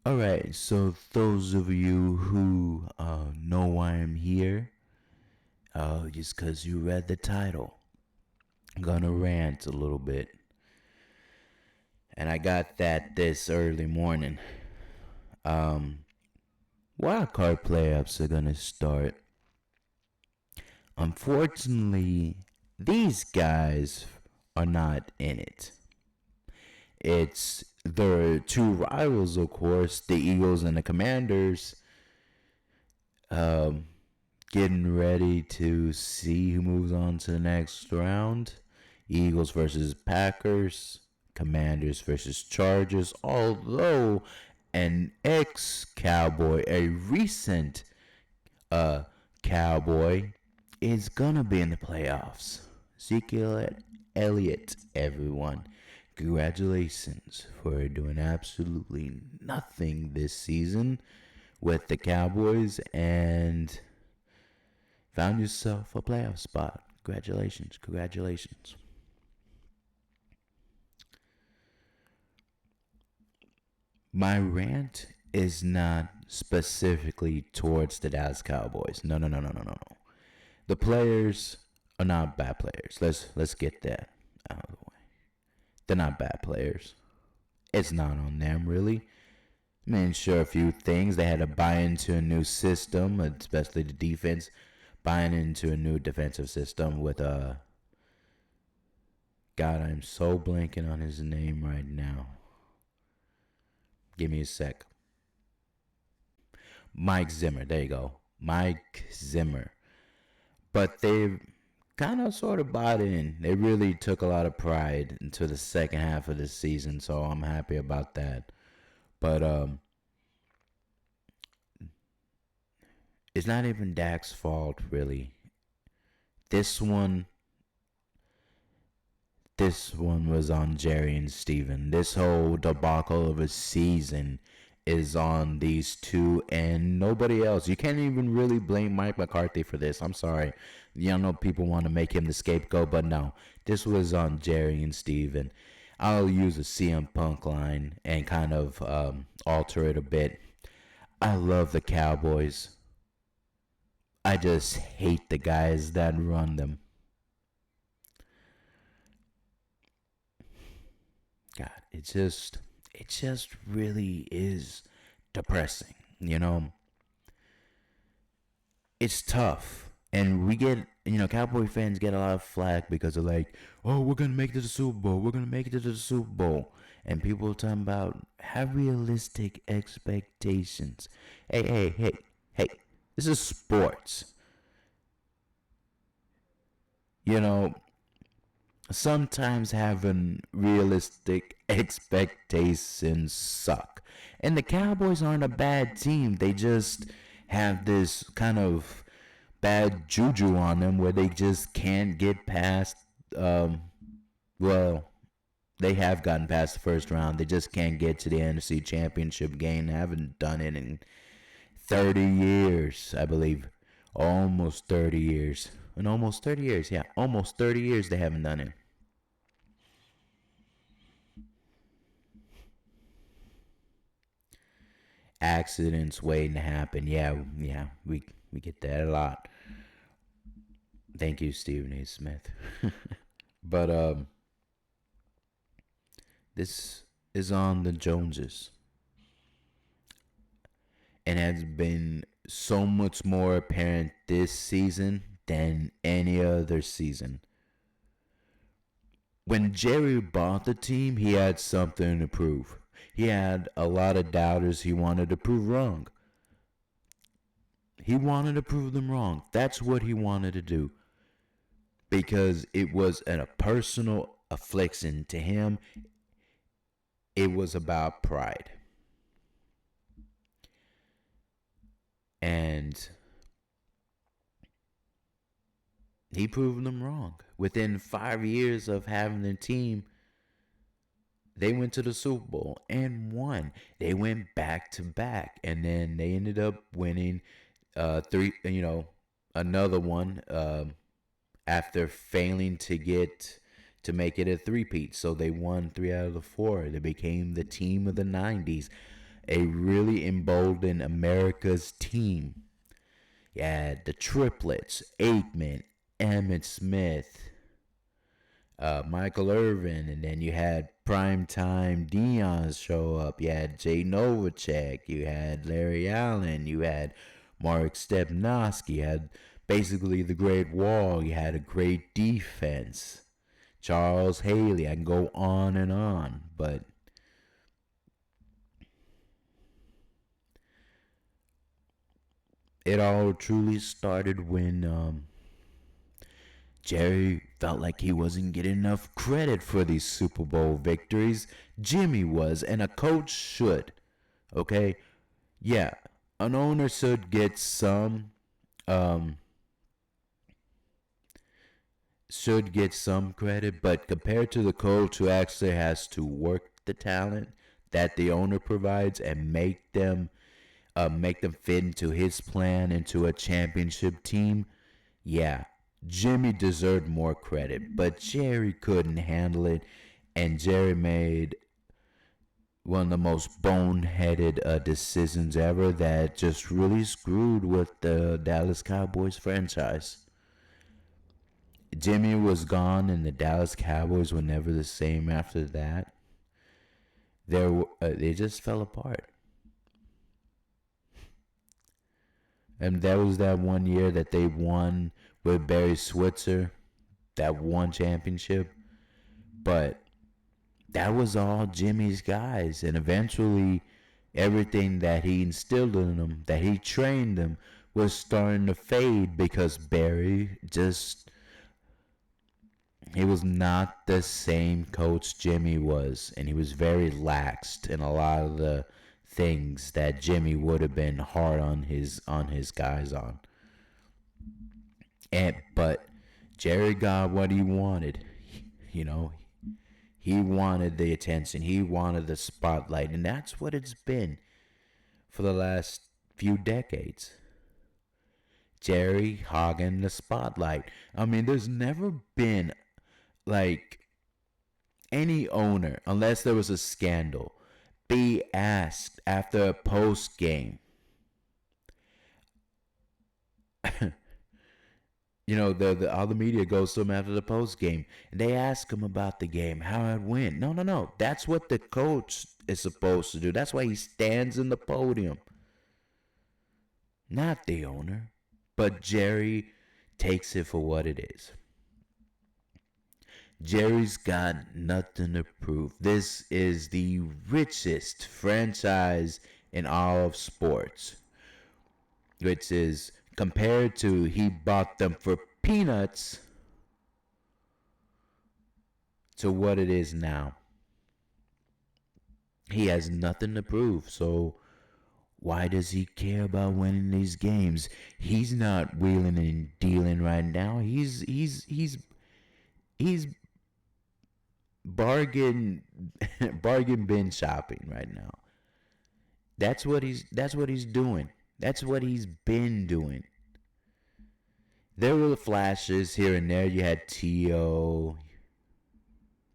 Alright, so those of you who know why I'm here, just because you read the title, I'm gonna rant a little bit. And I got that this early morning. Wildcard playoffs are gonna start. Unfortunately, these guys are not in it. It's the two rivals, of course, the Eagles and the Commanders, getting ready to see who moves on to the next round. Eagles versus Packers, Commanders versus Chargers. Although an ex-Cowboy, a recent Cowboy, is gonna be in the playoffs. Ezekiel Elliott, everyone. Congratulations for doing absolutely nothing this season with the Cowboys and found yourself a playoff spot. Congratulations, congratulations. My rant is not specifically towards the Dallas Cowboys. No, no, no, no, no, no, no. The players are not bad players. Let's get that out of the way. They're not bad players. It's not on them really. I mean, sure, a few things. They had to buy into a new system, especially the defense, buying into a new defensive system with God, I'm so blanking on his name right now. Give me a sec. Mike Zimmer. There you go. Mike Zimmer. But they kind of sort of bought in. They really took a lot of pride into the second half of the season, so I'm happy about that. But it's not even Dak's fault, really. This one This one was on Jerry and Steven. This whole debacle of a season is on these two and nobody else. You can't even really blame Mike McCarthy for this. I'm sorry. You know people want to make him the scapegoat, but no. This was on Jerry and Steven. I'll use a CM Punk line and kind of alter it a bit. I love the Cowboys. I just hate the guys that run them. God, it just really is depressing. It's tough, and we get Cowboy fans get a lot of flack because they're like, oh, we're gonna make it to the Super Bowl, we're gonna make it to the Super Bowl, and people are talking about have realistic expectations. Hey, hey, hey, hey, this is sports. You know, sometimes having realistic expectations suck. And the Cowboys aren't a bad team. They just have this kind of bad juju on them where they just can't get past. Well, they have gotten past the first round. They just can't get to the NFC Championship game. They haven't done it in 30 years, I believe. Almost 30 years. In almost 30 years, yeah. Almost 30 years they haven't done it. Accidents waiting to happen. Yeah, yeah, we get that a lot. Thank you, Stephen A. Smith. But this is on the Joneses, and has been so much more apparent this season than any other season. When Jerry bought the team, he had something to prove. He had a lot of doubters he wanted to prove wrong. He wanted to prove them wrong. That's what he wanted to do. Because it was a personal affliction to him. It was about pride. And he proved them wrong. Within 5 years of having the team, they went to the Super Bowl and won. They went back to back, and then they ended up winning three. Another one after failing to make it a three-peat. So they won 3 out of the 4. They became the team of the '90s. a really emboldened America's team. You had the triplets, Aikman, Emmett Smith, Michael Irvin, and then you had primetime Dion show up. You had Jay Novacek, you had Larry Allen, you had Mark Stepnoski, you had basically the Great Wall, you had a great defense. Charles Haley, I can go on, but it all truly started when Jerry felt like he wasn't getting enough credit for these Super Bowl victories. Jimmy was, and a coach should. Okay? Yeah, an owner um should get some credit, but compared to the coach who actually has to work the talent that the owner provides and make them fit into his plan, into a championship team, yeah, Jimmy deserved more credit, but Jerry couldn't handle it, and Jerry made one of the most boneheaded decisions ever that just really screwed with the Dallas Cowboys franchise. Jimmy was gone, and the Dallas Cowboys were never the same after that. They just fell apart. And that was that one year that they won with Barry Switzer, that one championship. But that was all Jimmy's guys. And eventually, everything that he instilled in them, that he trained them, was starting to fade because Barry just, he was not the same coach Jimmy was. And he was very laxed in a lot of the things that Jimmy would have been hard on his guys on. But Jerry got what he wanted. You know, he wanted the attention. He wanted the spotlight, and that's what it's been for the last few decades. Jerry hogging the spotlight. I mean, there's never been like any owner, unless there was a scandal, be asked after a post game. You know, the all the media goes to him after the post game, and they ask him about the game, how it went. No, no, no. That's what the coach is supposed to do. That's why he stands in the podium, not the owner. But Jerry takes it for what it is. Jerry's got nothing to prove. This is the richest franchise in all of sports, which is compared to he bought them for peanuts to what it is now. He has nothing to prove, so why does he care about winning these games? He's not wheeling and dealing right now. He's bargain bargain bin shopping right now. That's what he's doing. That's what he's been doing. There were flashes here and there. You had T.O.,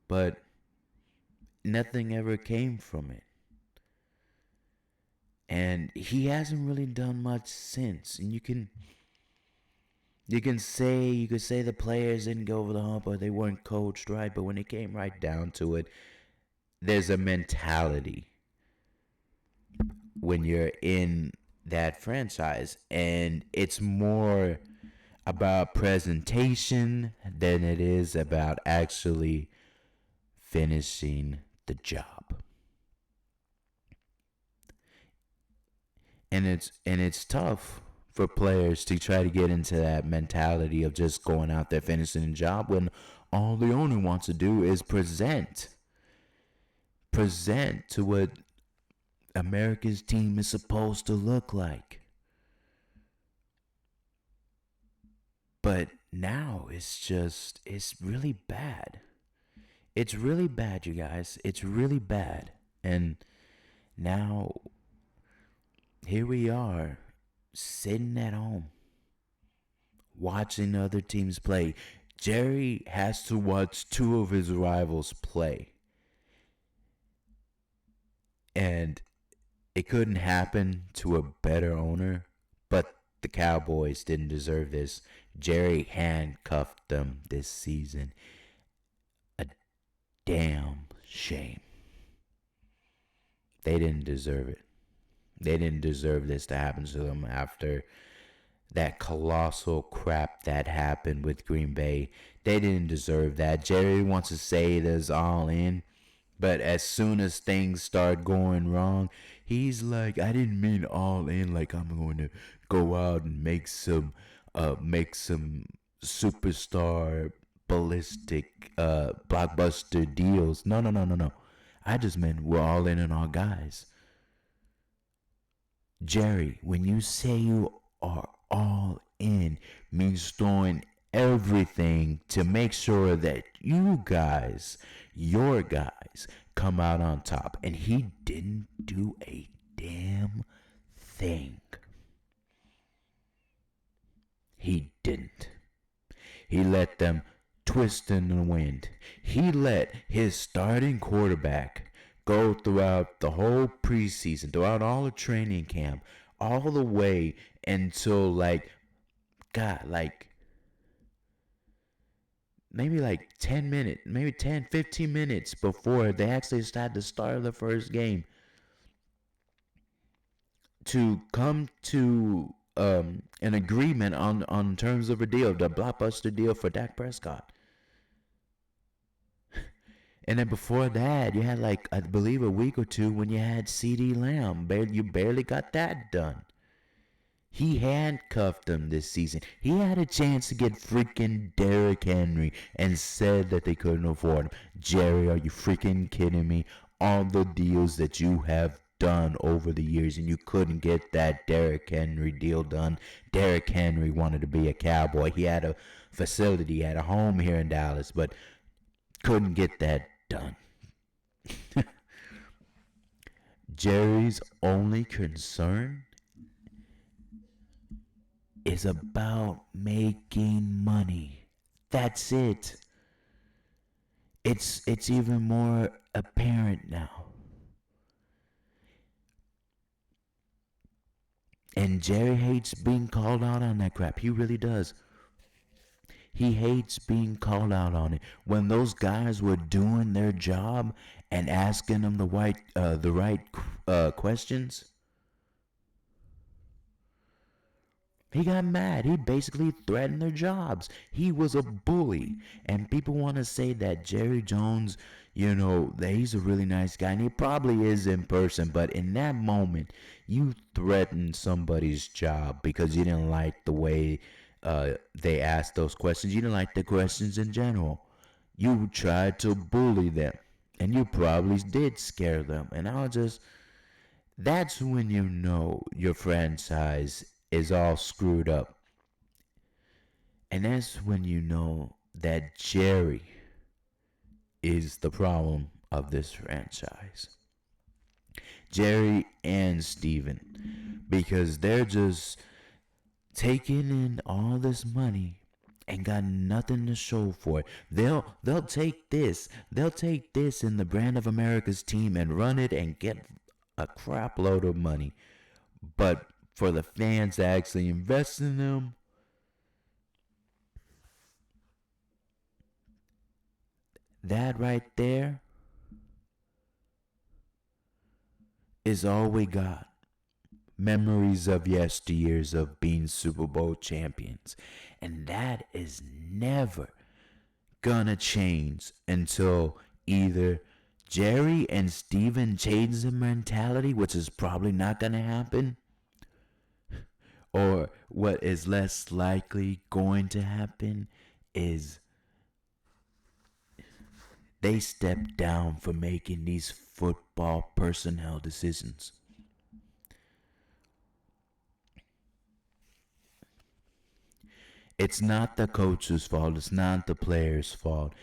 but nothing ever came from it. And he hasn't really done much since. And you could say the players didn't go over the hump or they weren't coached right, but when it came right down to it, there's a mentality when you're in that franchise, and it's more about presentation than it is about actually finishing the job. And it's tough for players to try to get into that mentality of just going out there finishing the job when all the owner wants to do is present to what America's team is supposed to look like. But now it's really bad. It's really bad, you guys. It's really bad. And now here we are sitting at home watching other teams play. Jerry has to watch two of his rivals play. And It couldn't happen to a better owner, but the Cowboys didn't deserve this. Jerry handcuffed them this season. A damn shame. They didn't deserve it. They didn't deserve this to happen to them after that colossal crap that happened with Green Bay. They didn't deserve that. Jerry wants to say it is all in, but as soon as things start going wrong, he's like, I didn't mean all in, like I'm going to go out and make some superstar ballistic blockbuster deals. No, no, no, no, no. I just meant we're all in on our guys. Jerry, when you say you are all in, means throwing everything to make sure that you guys, your guys, come out on top. And he didn't do a damn thing. He didn't. He let them twist in the wind. He let his starting quarterback go throughout the whole preseason, throughout all of training camp, all the way until God, maybe 10 minutes, maybe 10, 15 minutes before they actually started to start the first game to come to an agreement on terms of a deal, the blockbuster deal for Dak Prescott. And then before that, you had I believe a week or two when you had CD Lamb. You barely got that done. He handcuffed them this season. He had a chance to get freaking Derrick Henry and said that they couldn't afford him. Jerry, are you freaking kidding me? All the deals that you have done over the years and you couldn't get that Derrick Henry deal done. Derrick Henry wanted to be a Cowboy. He had a facility, he had a home here in Dallas, but couldn't get that done. Jerry's only concern is about making money. That's it. It's even more apparent now. And Jerry hates being called out on that crap. He really does. He hates being called out on it. When those guys were doing their job and asking them the right questions, he got mad. He basically threatened their jobs. He was a bully. And people want to say that Jerry Jones, that he's a really nice guy. And he probably is in person. But in that moment, you threatened somebody's job because you didn't like the way they asked those questions. You didn't like the questions in general. You tried to bully them. And you probably did scare them. And that's when you know your franchise is all screwed up. And that's when you know that Jerry is the problem of this franchise. Jerry and Steven. Because they're just taking in all this money and got nothing to show for it. They'll take this. They'll take this in the brand of America's team and run it and get a crap load of money. But for the fans to actually invest in them, that right there is all we got. Memories of yesteryears of being Super Bowl champions. And that is never gonna change until either Jerry and Steven change their mentality, which is probably not gonna happen, or what is less likely going to happen is they step down for making these football personnel decisions. It's not the coach's fault. It's not the player's fault.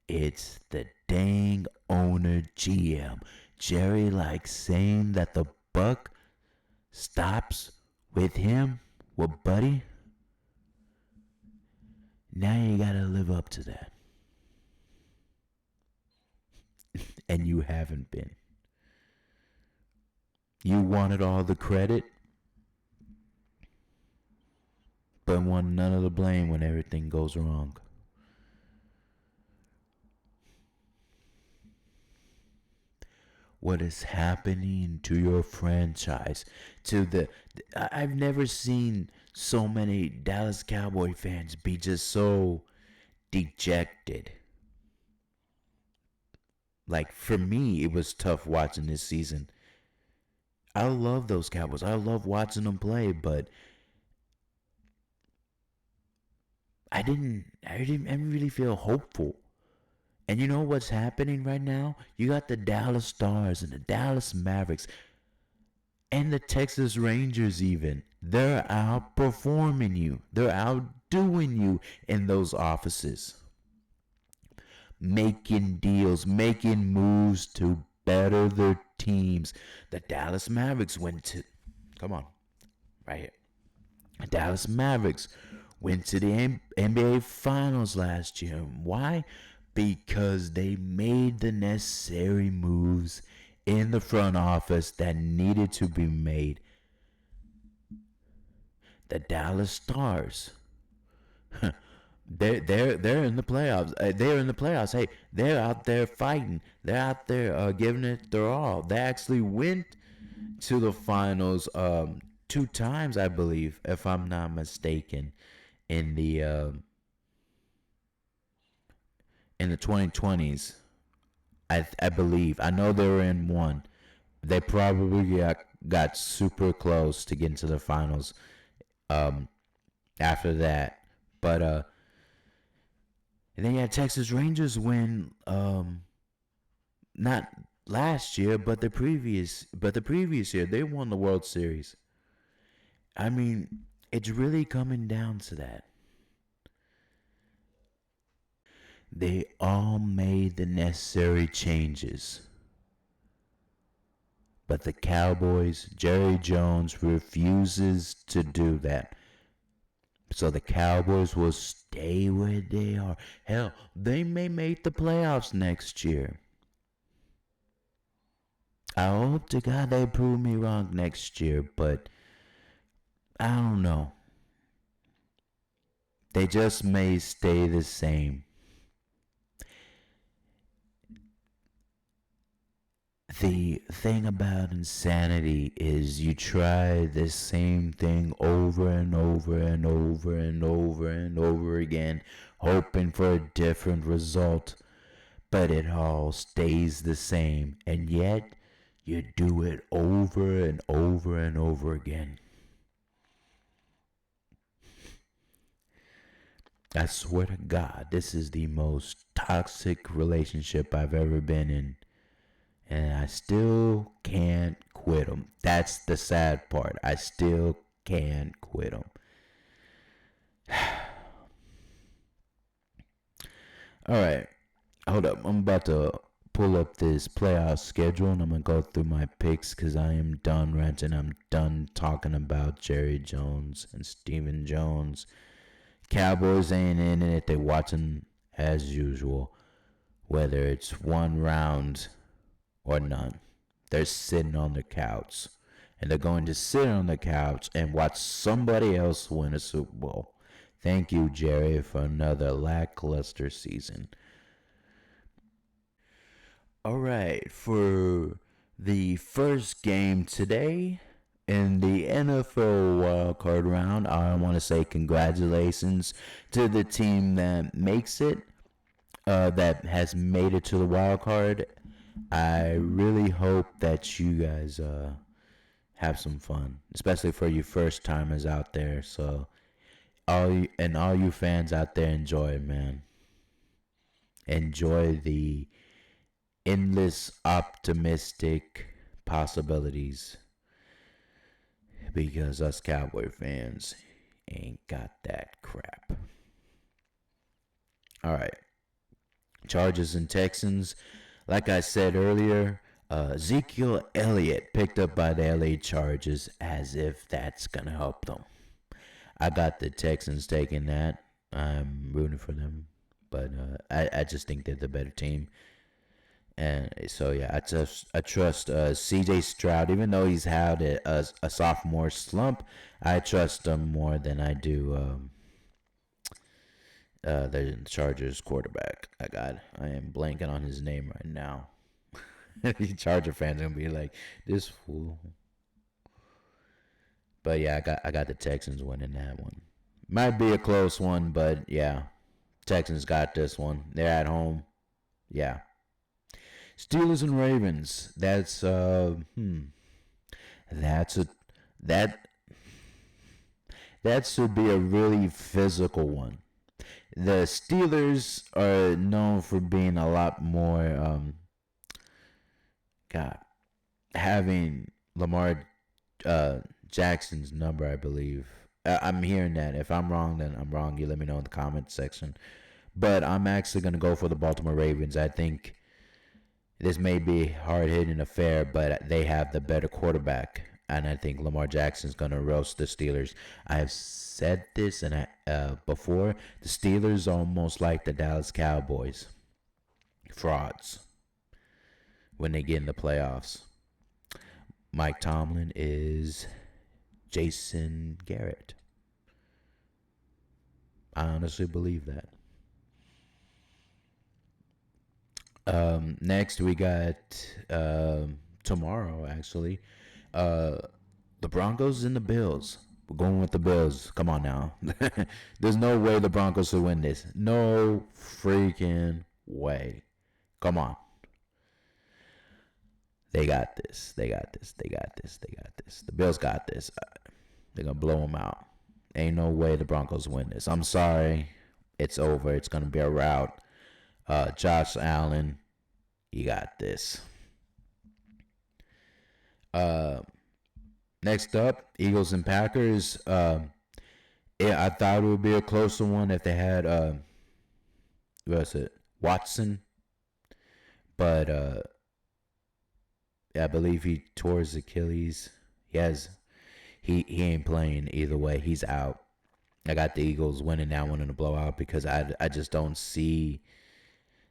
It's the dang owner GM. Jerry likes saying that the buck stops with him. Well, buddy, now you gotta live up to that. And you haven't been. You wanted all the credit, but want none of the blame when everything goes wrong. What is happening to your franchise? To the, I've never seen so many Dallas Cowboy fans be just so dejected. Like for me, it was tough watching this season. I love those Cowboys. I love watching them play, but I didn't really feel hopeful. And you know what's happening right now? You got the Dallas Stars and the Dallas Mavericks and the Texas Rangers even. They're outperforming you. They're outdoing you in those offices. Making deals, making moves to better their teams. The Dallas Mavericks went to, come on, right here. The Dallas Mavericks went to the NBA Finals last year. Why? Because they made the necessary moves in the front office that needed to be made. The Dallas Stars, they're in the playoffs. They're in the playoffs. Hey, they're out there fighting. They're out there giving it their all. They actually went to the finals two times, I believe, if I'm not mistaken, in the uh, in the 2020s. I believe. I know they were in one. They probably got super close to getting to the finals um, after that. But and then you had Texas Rangers win not last year, but the previous year they won the World Series. I mean, it's really coming down to that. They all made the necessary changes. But the Cowboys, Jerry Jones refuses to do that. So the Cowboys will stay where they are. Hell, they may make the playoffs next year. I hope to God they prove me wrong next year, but I don't know. They just may stay the same. The thing about insanity is you try the same thing over and over and over and over and over again, hoping for a different result, but it all stays the same, and yet you do it over and over and over again. I swear to God, this is the most toxic relationship I've ever been in. And I still can't quit them. That's the sad part. I still can't quit them. All right, hold up. I'm about to pull up this playoff schedule and I'm going to go through my picks because I am done ranting. I'm done talking about Jerry Jones and Stephen Jones. Cowboys ain't in it. They're watching as usual, whether it's one round or none. They're sitting on the couch. And they're going to sit on the couch and watch somebody else win a Super Bowl. Thank you, Jerry, for another lackluster season. All right, for the first game today in the NFL Wildcard Round, I want to say congratulations to the team that makes it, that has made it to the wild card. I really hope that you guys have some fun, especially for you first timers out there. So all you fans out there, enjoy it, man. Enjoy the endless optimistic possibilities because us Cowboy fans ain't got that crap. All right, Chargers and Texans. Like I said earlier, Ezekiel Elliott picked up by the LA Chargers as if that's gonna help them. I got the Texans taking that. I'm rooting for them, but I just think they're the better team. And so yeah, I trust C.J. Stroud, even though he's had a sophomore slump. I trust him more than I do the Chargers quarterback. I am blanking on his name right now. The Charger fans gonna be like, this fool. But yeah, I got the Texans winning that one. Might be a close one, but yeah, Texans got this one. They're at home. Yeah. Steelers and Ravens. That's a that that should be a really physical one. The Steelers are known for being a lot more God, having Lamar uh, Jackson's number, I believe. I'm hearing that. If I'm wrong, then I'm wrong. You let me know in the comment section. But I'm actually going to go for the Baltimore Ravens. I think this may be a hard hitting affair, but they have the better quarterback. And I think Lamar Jackson's going to roast the Steelers. I have said this before. The Steelers are almost like the Dallas Cowboys. Frauds when they get in the playoffs. Mike Tomlin is Jason Garrett. I honestly believe that. Next, we got tomorrow, actually, uh, the Broncos and the Bills. We're going with the Bills. Come on now. There's no way the Broncos will win this. No freaking way. Come on. They got this. They got this. They got this. They got this. The Bills got this. They're going to blow them out. Ain't no way the Broncos win this. I'm sorry. It's over. It's going to be a rout. Josh Allen, you got this. Next up, Eagles and Packers. Yeah, I thought it would be a closer one if they had Watson, but I believe he tore his Achilles. He ain't playing either way. He's out. I got the Eagles winning that one in a blowout because I just don't see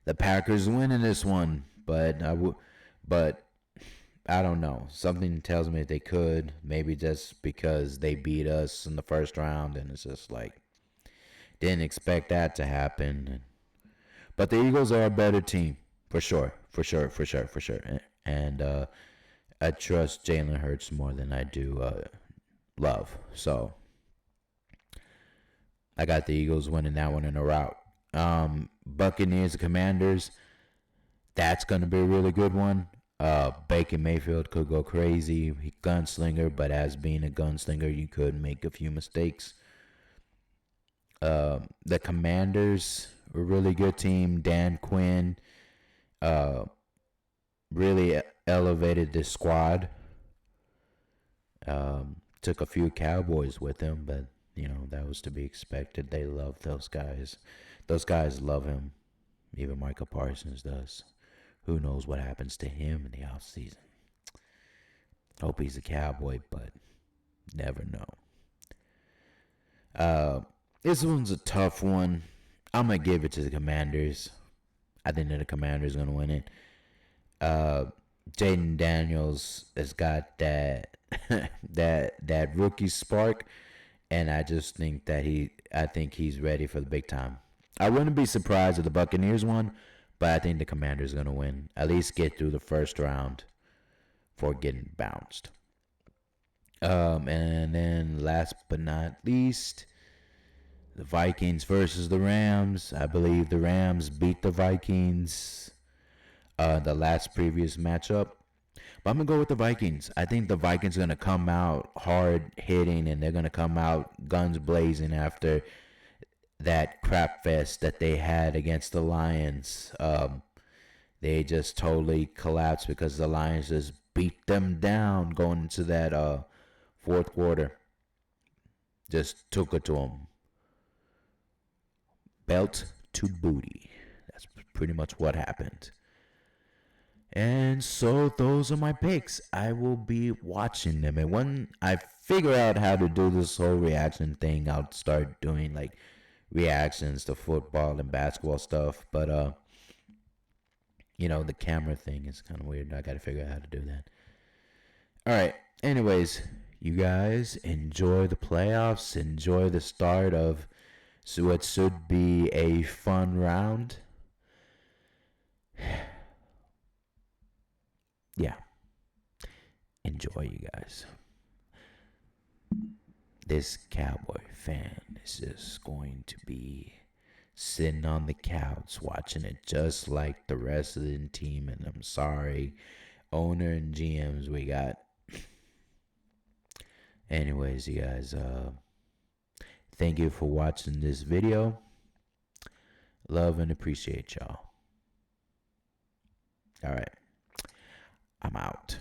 the Packers winning this one. But I don't know. Something tells me they could. Maybe just because they beat us in the first round, and it's just like didn't expect that to happen. But the Eagles are a better team for sure. And I trust Jalen Hurts more than I do Love. So I got the Eagles winning that one in a rout. Buccaneers, Commanders. That's going to be a really good one. Baker Mayfield could go crazy. He gunslinger, but as being a gunslinger, you could make a few mistakes. The Commanders, a really good team. Dan Quinn really elevated this squad. Took a few Cowboys with him, but that was to be expected. They love those guys. Those guys love him. Even Michael Parsons does. Who knows what happens to him in the offseason? Hope he's a Cowboy, but never know. This one's a tough one. I'm going to give it to the Commanders. I think that the Commanders are going to win it. Jaden Daniels has got that that rookie spark, and I just think that he's ready for the big time. I wouldn't be surprised if the Buccaneers won, but I think the Commanders are going to win. At least get through the first round for getting bounced. And then last but not least, the Vikings versus the Rams. I believe the Rams beat the Vikings the last previous matchup. But I'm going to go with the Vikings. I think the Vikings are going to come out hard hitting, and they're going to come out guns blazing after that crap fest that they had against the Lions. They just totally collapsed because the Lions just beat them down going into that fourth quarter. Just took it to them. Belt to booty. That's pretty much what happened. And so those are my picks. I will be watching them. And when I figure out how to do this whole reaction thing, I'll start doing like reactions to football and basketball stuff. But You know, the camera thing is kind of weird. I got to figure out how to do that. All right. Anyways, you guys enjoy the playoffs. Enjoy the start of what should be a fun round. Yeah. Enjoy, you guys. This Cowboy fan is just going to be sitting on the couch watching it just like the rest of the team. And I'm sorry, owner and GMs we got. Anyways, you guys, thank you for watching this video. Love and appreciate y'all. All right, I'm out.